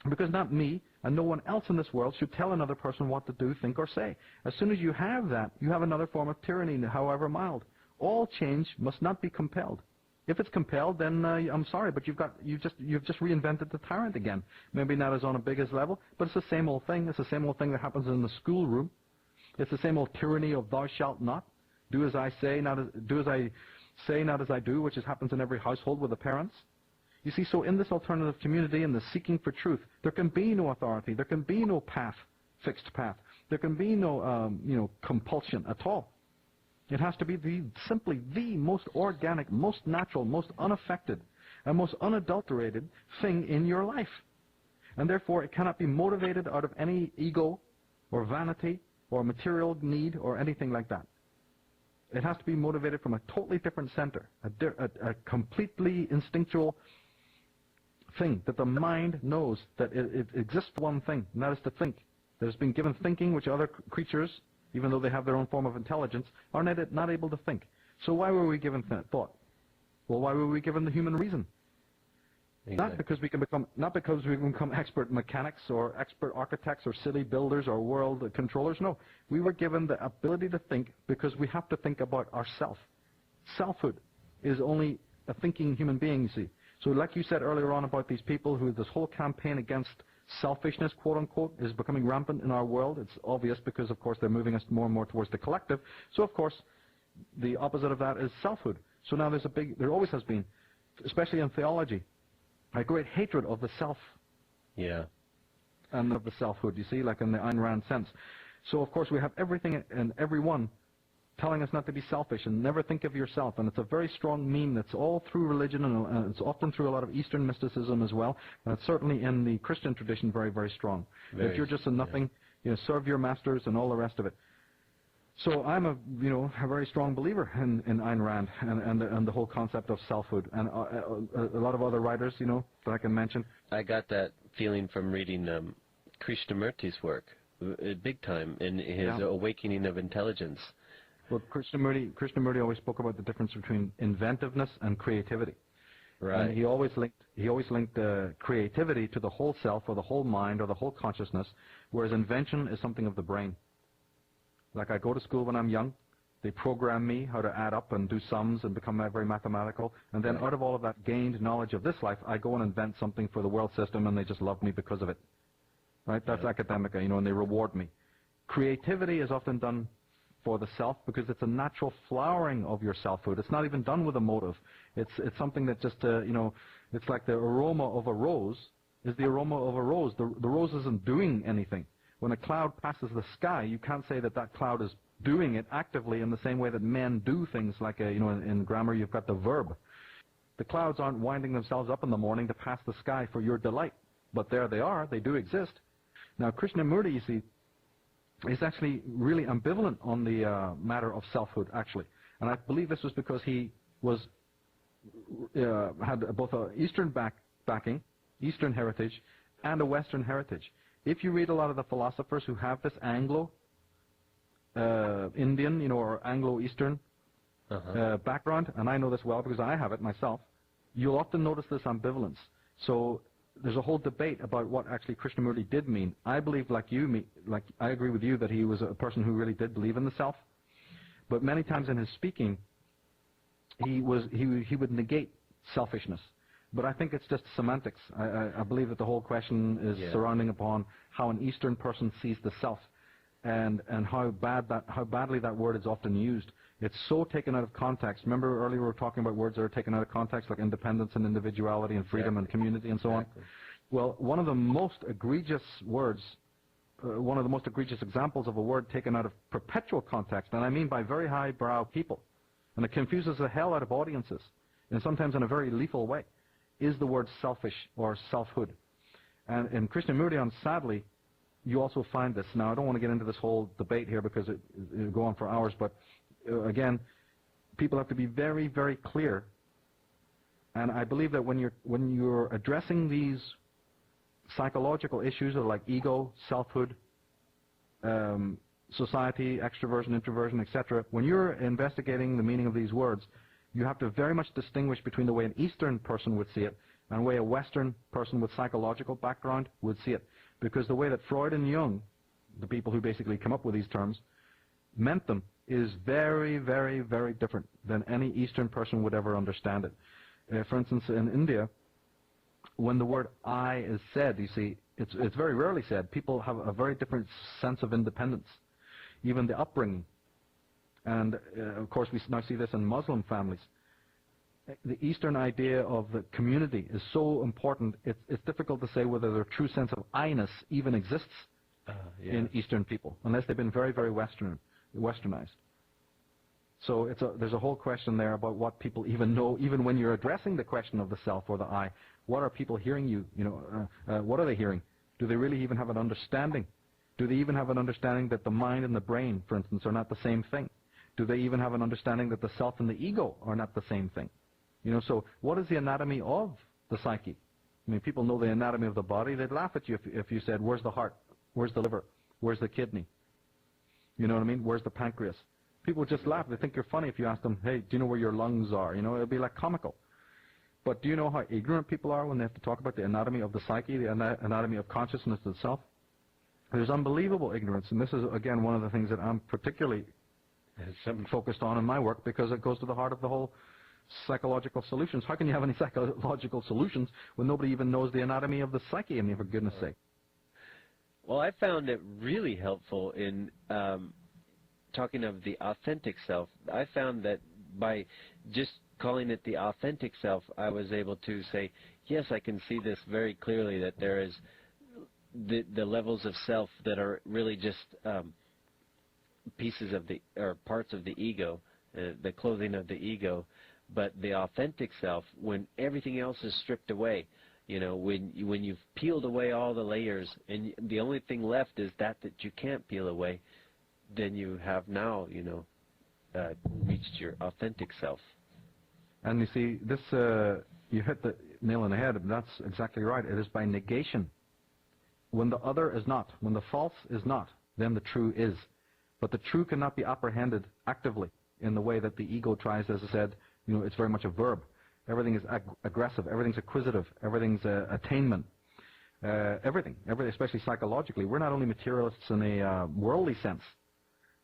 Because not me and no one else in this world should tell another person what to do, think, or say. As soon as you have that, you have another form of tyranny, however mild. All change must not be compelled. If it's compelled, then I'm sorry, but you've just reinvented the tyrant again. Maybe not as on a biggest level, but it's the same old thing. It's the same old thing that happens in the schoolroom. It's the same old tyranny of thou shalt not. Do as I say, not as I do, which happens in every household with the parents. You see, so in this alternative community, in the seeking for truth, there can be no authority. There can be no path, fixed path. There can be no, compulsion at all. It has to be simply the most organic, most natural, most unaffected, and most unadulterated thing in your life. And therefore, it cannot be motivated out of any ego or vanity or material need or anything like that. It has to be motivated from a totally different center, a completely instinctual thing that the mind knows that it exists for one thing, and that is to think. That has been given thinking, which other creatures, even though they have their own form of intelligence, are not able to think. So why were we given thought? Well, why were we given the human reason? Exactly. Not because we can become expert mechanics or expert architects or city builders or world controllers. No, we were given the ability to think because we have to think about ourself. Selfhood is only a thinking human being, you see. So like you said earlier on about these people who this whole campaign against selfishness, quote unquote, is becoming rampant in our world. It's obvious because, of course, they're moving us more and more towards the collective. So, of course, the opposite of that is selfhood. So now there always has been, especially in theology, a great hatred of the self. Yeah. And of the selfhood, you see, like in the Ayn Rand sense. So, of course, we have everything and everyone telling us not to be selfish and never think of yourself. And it's a very strong meme that's all through religion, and it's often through a lot of Eastern mysticism as well. And it's certainly in the Christian tradition very, very strong. If you're just a nothing, serve your masters and all the rest of it. So I'm a very strong believer in Ayn Rand and the whole concept of selfhood, and a lot of other writers, that I can mention. I got that feeling from reading Krishnamurti's work, big time, in his Awakening of Intelligence. Well, Krishnamurti always spoke about the difference between inventiveness and creativity. Right. And he always linked creativity to the whole self or the whole mind or the whole consciousness, whereas invention is something of the brain. Like I go to school when I'm young, they program me how to add up and do sums and become very mathematical, and then out of all of that gained knowledge of this life, I go and invent something for the world system, and they just love me because of it. Right? That's academic, and they reward me. Creativity is often done for the self because it's a natural flowering of your selfhood. It's not even done with a motive. It's something that just it's like the aroma of a rose is the aroma of a rose. The rose isn't doing anything. When a cloud passes the sky, you can't say that cloud is doing it actively in the same way that men do things. Like in grammar you've got the verb. The clouds aren't winding themselves up in the morning to pass the sky for your delight, but there they are. They do exist. Now Krishnamurti, you see, is actually really ambivalent on the matter of selfhood, actually. And I believe this was because he had both an Eastern backing, Eastern heritage, and a Western heritage. If you read a lot of the philosophers who have this Anglo-Indian, or Anglo-Eastern background, and I know this well because I have it myself, you'll often notice this ambivalence. So there's a whole debate about what actually Krishnamurti did mean. I believe, like I agree with you that he was a person who really did believe in the self. But many times in his speaking, he would negate selfishness. But I think it's just semantics. I believe that the whole question is surrounding upon how an Eastern person sees the self, and how badly that word is often used. It's so taken out of context. Remember earlier we were talking about words that are taken out of context, like independence and individuality and freedom and community and so on. Well, one of the most egregious words, one of the most egregious examples of a word taken out of perpetual context, and I mean by very highbrow people, and it confuses the hell out of audiences, and sometimes in a very lethal way, is the word selfish or selfhood. And in Krishnamurti, sadly, you also find this. Now, I don't want to get into this whole debate here because it'll go on for hours, but again, people have to be very, very clear. And I believe that when you're addressing these psychological issues of like ego, selfhood, society, extroversion, introversion, etc., when you're investigating the meaning of these words, you have to very much distinguish between the way an Eastern person would see it and the way a Western person with psychological background would see it. Because the way that Freud and Jung, the people who basically come up with these terms, meant them is very, very, very different than any Eastern person would ever understand it. For instance, in India, when the word I is said, you see, it's very rarely said. People have a very different sense of independence, even the upbringing. And, of course, we now see this in Muslim families. The Eastern idea of the community is so important, it's difficult to say whether their true sense of I-ness even exists in Eastern people, unless they've been very, very Westernized. So there's a whole question there about what people even know, even when you're addressing the question of the self or the I. What are people hearing you? What are they hearing? Do they really even have an understanding? Do they even have an understanding that the mind and the brain, for instance, are not the same thing? Do they even have an understanding that the self and the ego are not the same thing? So what is the anatomy of the psyche? I mean, people know the anatomy of the body. They'd laugh at you if you said, where's the heart? Where's the liver? Where's the kidney? You know what I mean? Where's the pancreas? People would just laugh. They think you're funny if you ask them, hey, do you know where your lungs are? It'd be like comical. But do you know how ignorant people are when they have to talk about the anatomy of the psyche, the anatomy of consciousness itself? There's unbelievable ignorance, and this is, again, one of the things that I'm particularly focused on in my work, because it goes to the heart of the whole psychological solutions. How can you have any psychological solutions when nobody even knows the anatomy of the psyche? I mean, for goodness sake. Well, I found it really helpful in talking of the authentic self. I found that by just calling it the authentic self, I was able to say, yes, I can see this very clearly, that there is the levels of self that are really just pieces of or parts of the ego, the clothing of the ego. But the authentic self, when everything else is stripped away, when you've peeled away all the layers and the only thing left is that you can't peel away, then you have now, reached your authentic self. And you see, this, you hit the nail on the head, and that's exactly right. It is by negation. When the other is not, when the false is not, then the true is. But the true cannot be apprehended actively in the way that the ego tries, as I said. It's very much a verb. Everything is aggressive. Everything's acquisitive. Everything's attainment. Everything, especially psychologically. We're not only materialists in a worldly sense.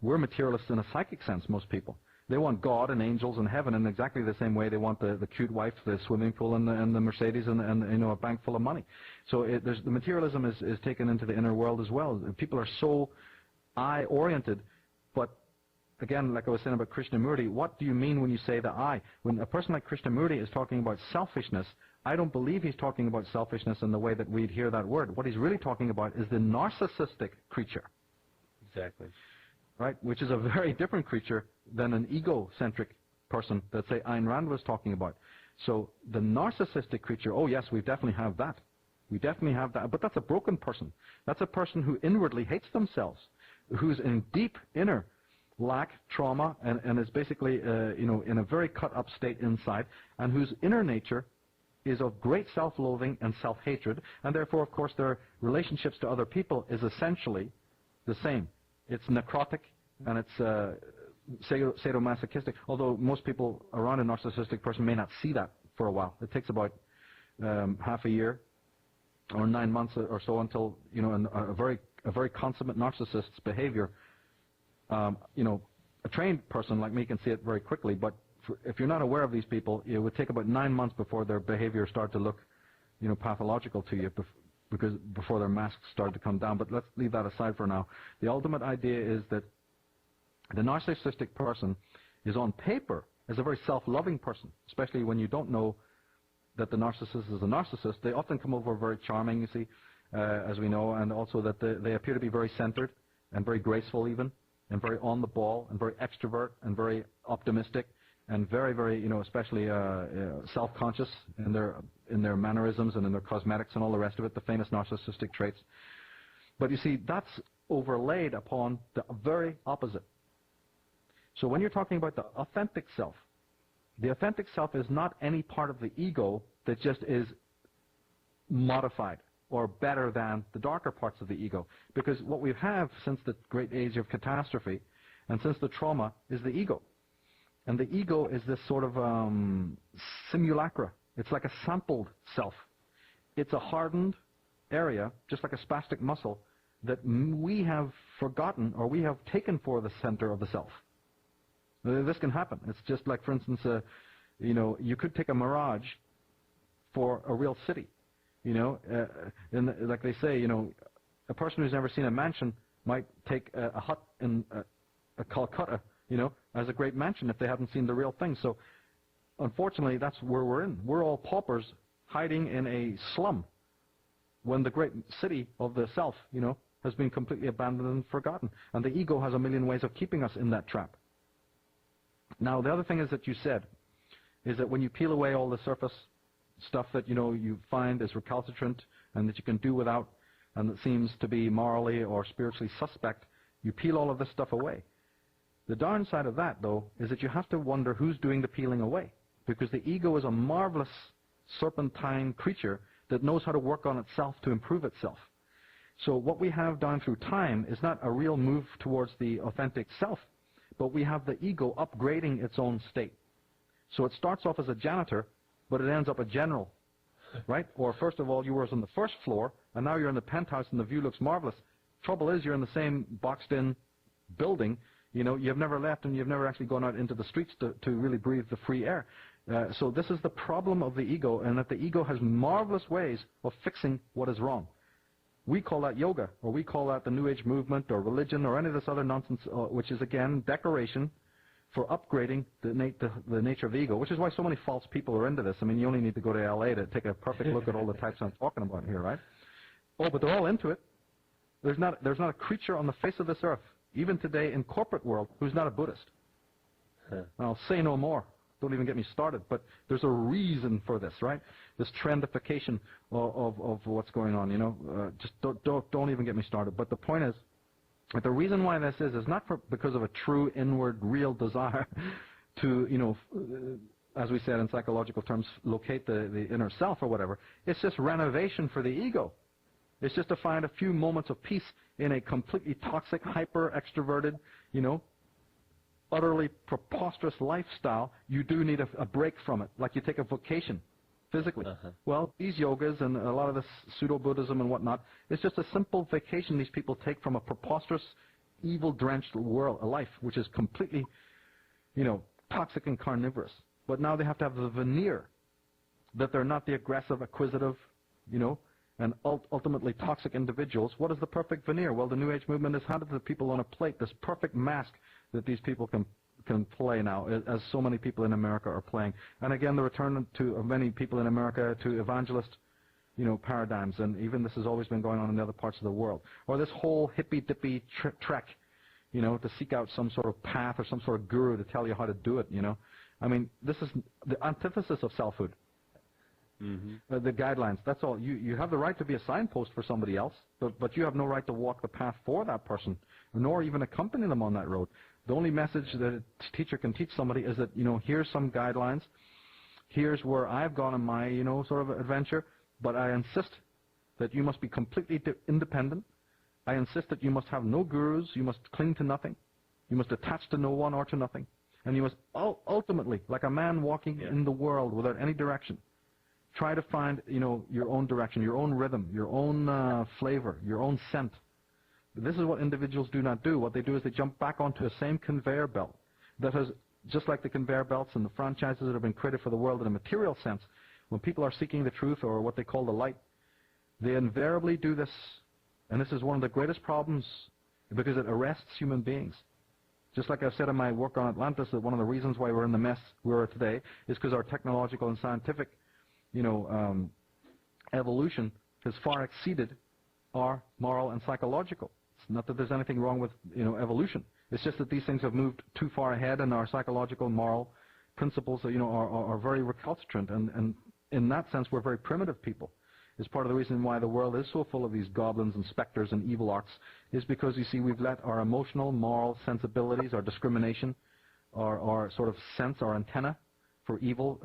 We're materialists in a psychic sense, most people. They want God and angels and heaven in exactly the same way they want the cute wife, the swimming pool, and the Mercedes, and a bank full of money. So the materialism is taken into the inner world as well. People are so I-oriented, but again, like I was saying about Krishnamurti, what do you mean when you say the I? When a person like Krishnamurti is talking about selfishness, I don't believe he's talking about selfishness in the way that we'd hear that word. What he's really talking about is the narcissistic creature. Exactly. Right? Which is a very different creature than an egocentric person that, say, Ayn Rand was talking about. So the narcissistic creature, oh yes, we definitely have that. We definitely have that. But that's a broken person. That's a person who inwardly hates themselves, who's in deep inner lack, trauma, and is basically, in a very cut-up state inside, and whose inner nature is of great self-loathing and self-hatred, and therefore, of course, their relationships to other people is essentially the same. It's necrotic, and it's sadomasochistic, although most people around a narcissistic person may not see that for a while. It takes about half a year or 9 months or so until, a very consummate narcissist's behavior. A trained person like me can see it very quickly, but if you're not aware of these people, it would take about 9 months before their behavior starts to look, pathological to you, because before their masks start to come down. But let's leave that aside for now. The ultimate idea is that the narcissistic person is on paper as a very self-loving person, especially when you don't know that the narcissist is a narcissist. They often come over very charming, you see, as we know, and also that they appear to be very centered and very graceful even, and very on the ball, and very extrovert, and very optimistic, and very, very, especially self-conscious in their mannerisms and in their cosmetics and all the rest of it, the famous narcissistic traits. But you see, that's overlaid upon the very opposite. So when you're talking about the authentic self is not any part of the ego that just is modified or better than the darker parts of the ego. Because what we have since the great age of catastrophe and since the trauma is the ego. And the ego is this sort of simulacra It's like a sampled self. It's a hardened area, just like a spastic muscle, that we have forgotten or we have taken for the center of the self. This can happen. It's just like, for instance, you could take a mirage for a real city. Like they say, a person who's never seen a mansion might take a hut in a Calcutta, as a great mansion if they haven't seen the real thing. So, unfortunately, that's where we're in. We're all paupers hiding in a slum when the great city of the self, has been completely abandoned and forgotten. And the ego has a million ways of keeping us in that trap. Now, the other thing is that you said is that when you peel away all the surface stuff that, you find is recalcitrant and that you can do without and that seems to be morally or spiritually suspect, you peel all of this stuff away. The downside of that, though, is that you have to wonder who's doing the peeling away, because the ego is a marvelous serpentine creature that knows how to work on itself to improve itself. So what we have down through time is not a real move towards the authentic self, but we have the ego upgrading its own state. So it starts off as a janitor, but it ends up a general, right? Or first of all, you were on the first floor, and now you're in the penthouse and the view looks marvelous. Trouble is, you're in the same boxed-in building. You've never left and you've never actually gone out into the streets to really breathe the free air. So this is the problem of the ego, and that the ego has marvelous ways of fixing what is wrong. We call that yoga, or we call that the New Age movement, or religion, or any of this other nonsense, which is, again, decoration for upgrading the nature of the ego, which is why so many false people are into this. I mean, you only need to go to L.A. to take a perfect look at all the types I'm talking about here, right? Oh, but they're all into it. There's not a creature on the face of this earth, even today in corporate world, who's not a Buddhist. I'll say no more. Don't even get me started. But there's a reason for this, right? This trendification of what's going on. Just don't even get me started. But the point is, that the reason why this is not because of a true inward, real desire to, as we said in psychological terms, locate the inner self or whatever. It's just renovation for the ego. It's just to find a few moments of peace in a completely toxic, hyper-extroverted, utterly preposterous lifestyle. You do need a break from it, like you take a vacation physically. Well, these yogas and a lot of this pseudo-Buddhism and whatnot, it's just a simple vacation these people take from a preposterous, evil-drenched world, a life which is completely, toxic and carnivorous. But now they have to have the veneer that they're not the aggressive, acquisitive, and ultimately toxic individuals. What is the perfect veneer? Well, the New Age movement has handed to people on a plate this perfect mask that these people can play now, as so many people in America are playing. And again, the return of many people in America to evangelist, paradigms, and even this has always been going on in other parts of the world. Or this whole hippy-dippy trek, to seek out some sort of path or some sort of guru to tell you how to do it, I mean, this is the antithesis of selfhood. The guidelines, that's all. You have the right to be a signpost for somebody else, but you have no right to walk the path for that person, nor even accompany them on that road. The only message that a teacher can teach somebody is that, here's some guidelines, here's where I've gone on my, sort of adventure, but I insist that you must be completely independent. I insist that you must have no gurus, you must cling to nothing, you must attach to no one or to nothing, and you must ultimately, like a man walking in the world without any direction, try to find, your own direction, your own rhythm, your own flavor, your own scent. This is what individuals do not do. What they do is they jump back onto the same conveyor belt that has, just like the conveyor belts and the franchises that have been created for the world in a material sense, when people are seeking the truth or what they call the light, they invariably do this, and this is one of the greatest problems because it arrests human beings. Just like I've said in my work on Atlantis, that one of the reasons why we're in the mess we're today is because our technological and scientific evolution has far exceeded our moral and psychological. It's not that there's anything wrong with, evolution. It's just that these things have moved too far ahead, and our psychological and moral principles, are very recalcitrant. And in that sense, we're very primitive people. It's part of the reason why the world is so full of these goblins and specters and evil arts, is because, you see, we've let our emotional, moral sensibilities, our discrimination, our sort of sense, our antenna for evil,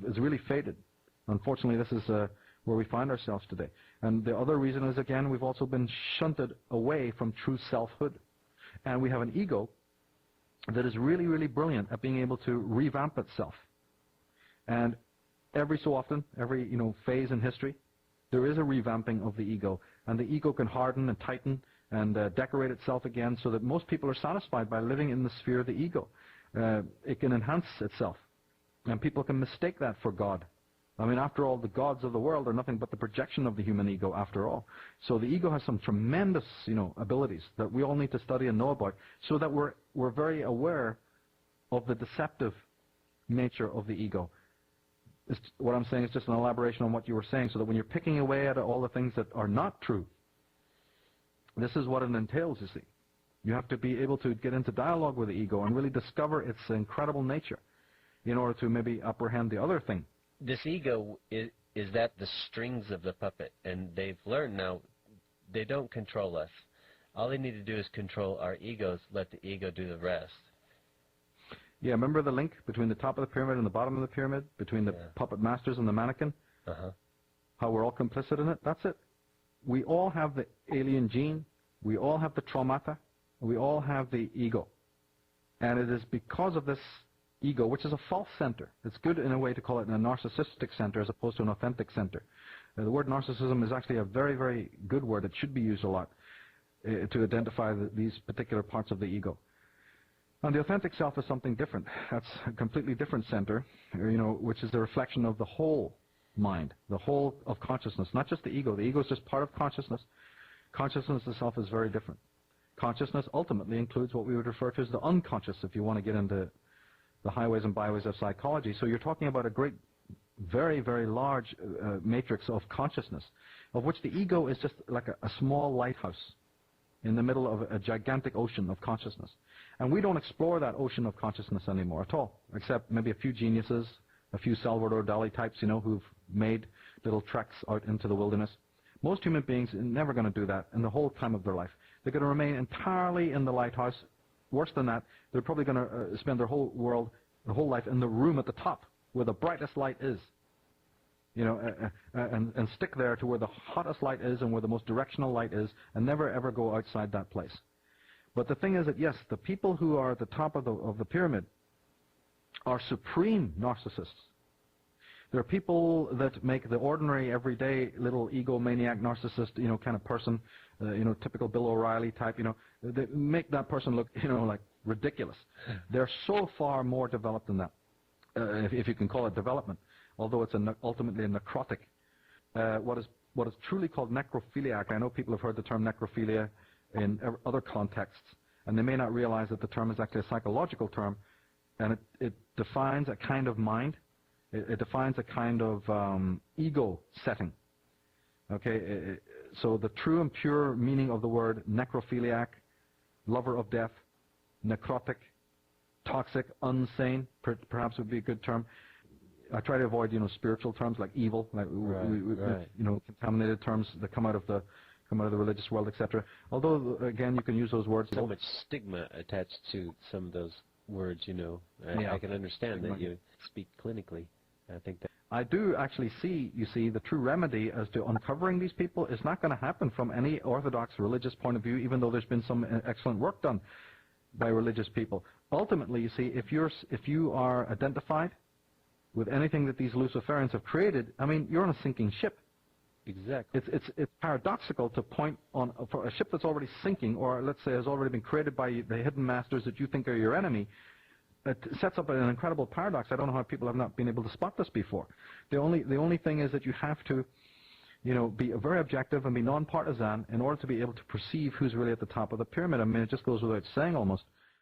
it's really faded. Unfortunately, this is where we find ourselves today. And the other reason is, again, we've also been shunted away from true selfhood. And we have an ego that is really, really brilliant at being able to revamp itself. And every so often, every phase in history, there is a revamping of the ego, and the ego can harden and tighten and decorate itself again, so that most people are satisfied by living in the sphere of the ego. It can enhance itself, and people can mistake that for God. I mean, after all, the gods of the world are nothing but the projection of the human ego, after all. So the ego has some tremendous, abilities that we all need to study and know about, so that we're very aware of the deceptive nature of the ego. What I'm saying is just an elaboration on what you were saying, so that when you're picking away at all the things that are not true, this is what it entails, you see. You have to be able to get into dialogue with the ego and really discover its incredible nature in order to maybe apprehend the other thing. This ego, is that the strings of the puppet, and they've learned now they don't control us. All they need to do is control our egos, let the ego do the rest. Yeah, remember the link between the top of the pyramid and the bottom of the pyramid, between the puppet masters and the mannequin? Uh-huh. How we're all complicit in it? That's it. We all have the alien gene, we all have the traumata, we all have the ego. And it is because of this ego, which is a false center. It's good in a way to call it a narcissistic center as opposed to an authentic center. The word narcissism is actually a very, very good word. It should be used a lot to identify these particular parts of the ego. And the authentic self is something different. That's a completely different center, which is the reflection of the whole mind, the whole of consciousness, not just the ego. The ego is just part of consciousness. Consciousness itself is very different. Consciousness ultimately includes what we would refer to as the unconscious, if you want to get into the highways and byways of psychology. So you're talking about a great, very, very large matrix of consciousness, of which the ego is just like a small lighthouse in the middle of a gigantic ocean of consciousness. And we don't explore that ocean of consciousness anymore at all, except maybe a few geniuses, a few Salvador Dali types, who've made little treks out into the wilderness. Most human beings are never going to do that in the whole time of their life. They're going to remain entirely in the lighthouse. Worse than that, they're probably going to spend their whole life in the room at the top where the brightest light is, and stick there to where the hottest light is and where the most directional light is, and never ever go outside that place. But the thing is that, yes, the people who are at the top of the pyramid are supreme narcissists. There are people that make the ordinary, everyday little egomaniac narcissist, kind of person, typical Bill O'Reilly type, they make that person look, like ridiculous. They're so far more developed than that, if you can call it development, although it's ultimately a necrotic. What is truly called necrophiliac, I know people have heard the term necrophilia in other contexts, and they may not realize that the term is actually a psychological term, and it defines a kind of mind. It defines a kind of ego setting. Okay, so the true and pure meaning of the word necrophiliac, lover of death, necrotic, toxic, unsane, perhaps would be a good term. I try to avoid, spiritual terms like evil, like right. Contaminated terms that come out of the religious world, etc. Although, again, you can use those words. So much stigma attached to some of those words, I can understand that you speak clinically. I think that I do actually see, the true remedy as to uncovering these people is not going to happen from any orthodox religious point of view, even though there's been some excellent work done by religious people. Ultimately, if you are identified with anything that these Luciferians have created, I mean, you're on a sinking ship. Exactly. It's paradoxical to point on for a ship that's already sinking, or let's say has already been created by the hidden masters that you think are your enemy. It sets up an incredible paradox. I don't know how people have not been able to spot this before. The only thing is that you have to, be very objective and be non-partisan in order to be able to perceive who's really at the top of the pyramid. I mean, it just goes without saying almost.